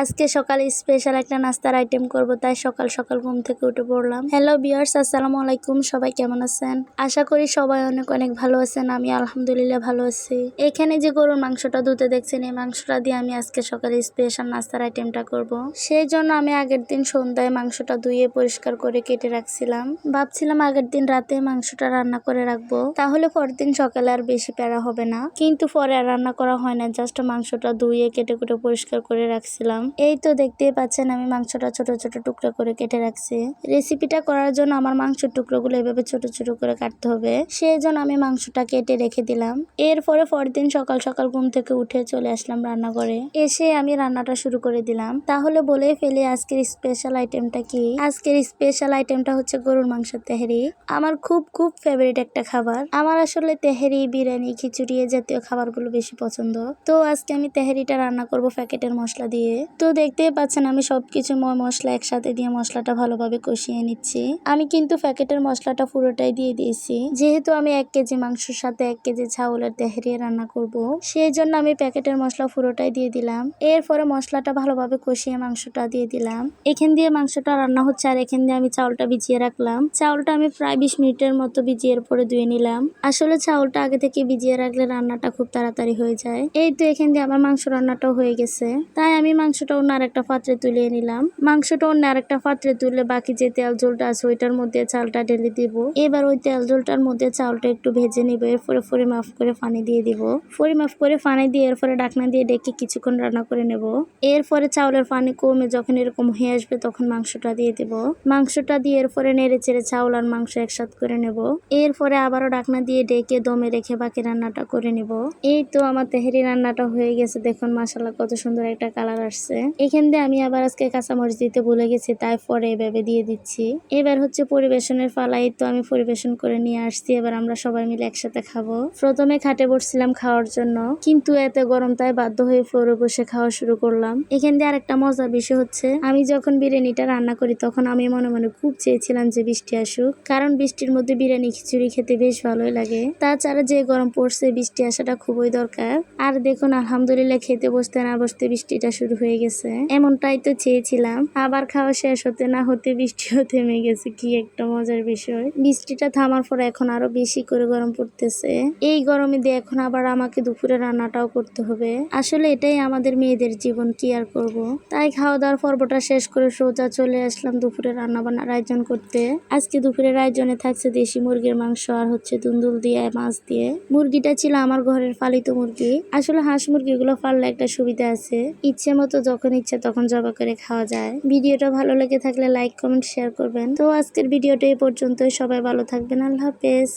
আজকে সকালে স্পেশাল একটা নাস্তার আইটেম করব, তাই সকাল সকাল ঘুম থেকে উঠে পড়লাম। হ্যালো ভিউয়ার্স, আসসালামু আলাইকুম। সবাই কেমন আছেন? আশা করি সবাই অনেক অনেক ভালো আছেন। আমি আলহামদুলিল্লাহ ভালো আছি। এখানে যে গরুর মাংসটা ধুতে দেখছেন, এই মাংসটা দিয়ে আমি আজকে সকালে স্পেশাল নাস্তার আইটেমটা করব। সেই জন্য আমি আগের দিন সন্ধ্যায় মাংসটা ধুয়ে পরিষ্কার করে কেটে রাখছিলাম। ভাবছিলাম আগের দিন রাতে মাংসটা রান্না করে রাখবো, তাহলে পরদিন সকালে আর বেশি প্যারা হবে না। কিন্তু পরে আর রান্না করা হয় না, জাস্ট মাংসটা ধুয়ে কেটে কুটে পরিষ্কার করে রাখছিলাম। এই তো দেখতেই পাচ্ছেন আমি মাংসটা ছোট ছোট টুকরো করে কেটে রাখছি। রেসিপিটা করার জন্য আমার মাংসের টুকরোগুলো এভাবে ছোট ছোট করে কাটতে হবে, সেই জন্য আমি মাংসটা কেটে রেখে দিলাম। এরপরে পরদিন সকাল সকাল ঘুম থেকে উঠে চলে আসলাম রান্নাঘরে। এসে আমি রান্নাটা শুরু করে দিলাম। তাহলে বলেই ফেলি আজকের স্পেশাল আইটেমটা কি। আজকের স্পেশাল আইটেমটা হচ্ছে গরুর মাংসের তেহারি। আমার খুব খুব ফেভারিট একটা খাবার। আমার আসলে তেহারি, বিরিয়ানি, খিচুড়ি এ জাতীয় খাবারগুলো বেশি পছন্দ। তো আজকে আমি তেহারিটা রান্না করব প্যাকেটের মশলা দিয়ে। তো দেখতেই পাচ্ছেন আমি সবকিছু মশলা একসাথে দিয়ে মশলাটা ভালোভাবে কষিয়ে নিচ্ছি। আমি কিন্তু প্যাকেটের মশলাটা পুরোটাই দিয়ে দিয়েছি, যেহেতু আমি 1 কেজি মাংসের সাথে 1 কেজি চাউলের তেহারি রান্না করব, সেই জন্য আমি প্যাকেটের মশলা পুরোটাই দিয়ে দিলাম। এরপরে মশলাটা ভালোভাবে কষিয়ে মাংসটা দিয়ে দিলাম। এখান দিয়ে মাংসটা রান্না হচ্ছে, আর এখান দিয়ে আমি চাউলটা ভিজিয়ে রাখলাম। চাউলটা আমি প্রায় 20 মিনিটের মতো ভিজিয়ে পরে ধুয়ে নিলাম। আসলে চাউলটা আগে থেকে ভিজিয়ে রাখলে রান্নাটা খুব তাড়াতাড়ি হয়ে যায়। এই তো এখান দিয়ে আমার মাংস রান্নাটাও হয়ে গেছে, তাই আমি মাংসটা অন্য আরেকটা পাত্রে তুলে নিলাম। মাংসটা অন্য আরেকটা পাত্রে তুলে বাকি যে তেল ঝোলটা আছে ওইটার মধ্যে চালটা ঢেলে দিব। এবার ওই তেল ঝোলটার মধ্যে চাউলটা একটু ভেজে নিব। এরপরে পরিমাপ করে পানি দিয়ে দিব। পরিমাপ করে পানি দিয়ে এরপরে ঢাকনা দিয়ে ডেকে কিছুক্ষণ রান্না করে নেব। এরপরে চাউলের পানি কমে যখন এরকম হয়ে আসবে তখন মাংসটা দিয়ে দেব। মাংসটা দিয়ে এরপরে নেড়ে চেড়ে চাউল আর মাংস একসাথে করে নেব। এরপরে আবারও ঢাকনা দিয়ে ডেকে দমে রেখে বাকি রান্নাটা করে নেব। এই তো আমার তেহারি রান্নাটা হয়ে গেছে। দেখুন মাশাআল্লাহ কত সুন্দর একটা কালার আসছে। এখান দিয়ে আমি আবার আজকে কাঁচামরিচ দিতে ভুলে গেছি, তাই পরে এভাবে দিয়ে দিচ্ছি। এবার হচ্ছে পরিবেশনের পালা। এই তো আমি পরিবেশন করে নিয়ে আসছি। এবার আমরা সবাই মিলে একসাথে খাবো। প্রথমে খাটে বসছিলাম খাওয়ার জন্য, কিন্তু এত গরম তাই বাধ্য হয়ে ফ্লোরে বসে খাওয়া শুরু করলাম। এখান দিয়ে আরেকটা মজার বিষয় হচ্ছে, আমি যখন বিরিয়ানিটা রান্না করি তখন আমি মনে মনে খুব চেয়েছিলাম যে বৃষ্টি আসুক, কারণ বৃষ্টির মধ্যে বিরিয়ানি খিচুড়ি খেতে বেশ ভালোই লাগে। তাছাড়া যে গরম পড়ছে বৃষ্টি আসাটা খুবই দরকার। আর দেখুন আলহামদুলিল্লাহ খেতে বসতে না বসতে বৃষ্টিটা শুরু হয়ে গেছে। এমনটাই তো চেয়েছিলাম। আবার খাওয়া শেষ হতে না হতে বৃষ্টিও থেমে গেছে। কি একটা মজার বিষয়। বৃষ্টিটা থামার পর এখন আরো বেশি করে গরম পড়তেছে। এই গরমে দিয়ে এখন আবার আমাকে দুপুরে রান্নাটাও করতে হবে। আসলে এটাই আমাদের মেয়েদের জীবন, কি আর করব। তাই খাওয়া দাওয়ার পর্বটা শেষ করে সোজা চলে আসলাম দুপুরে রান্না বান্নার আয়োজন করতে। আজকে দুপুরের আয়োজনে থাকছে দেশি মুরগির মাংস আর হচ্ছে দুন্দুল দিয়ে মাছ দিয়ে। মুরগিটা ছিল আমার ঘরের পালিত মুরগি। আসলে হাঁস মুরগিগুলো পাললে একটা সুবিধা আছে, ইচ্ছে মতো যখন ইচ্ছে তখন জবাই করে খাওয়া যায়। ভিডিওটা ভালো লেগে থাকলে লাইক, কমেন্ট, শেয়ার করবেন। তো আজকের ভিডিওটা এই পর্যন্তই। সবাই ভালো থাকবেন। আল্লাহ হাফেজ।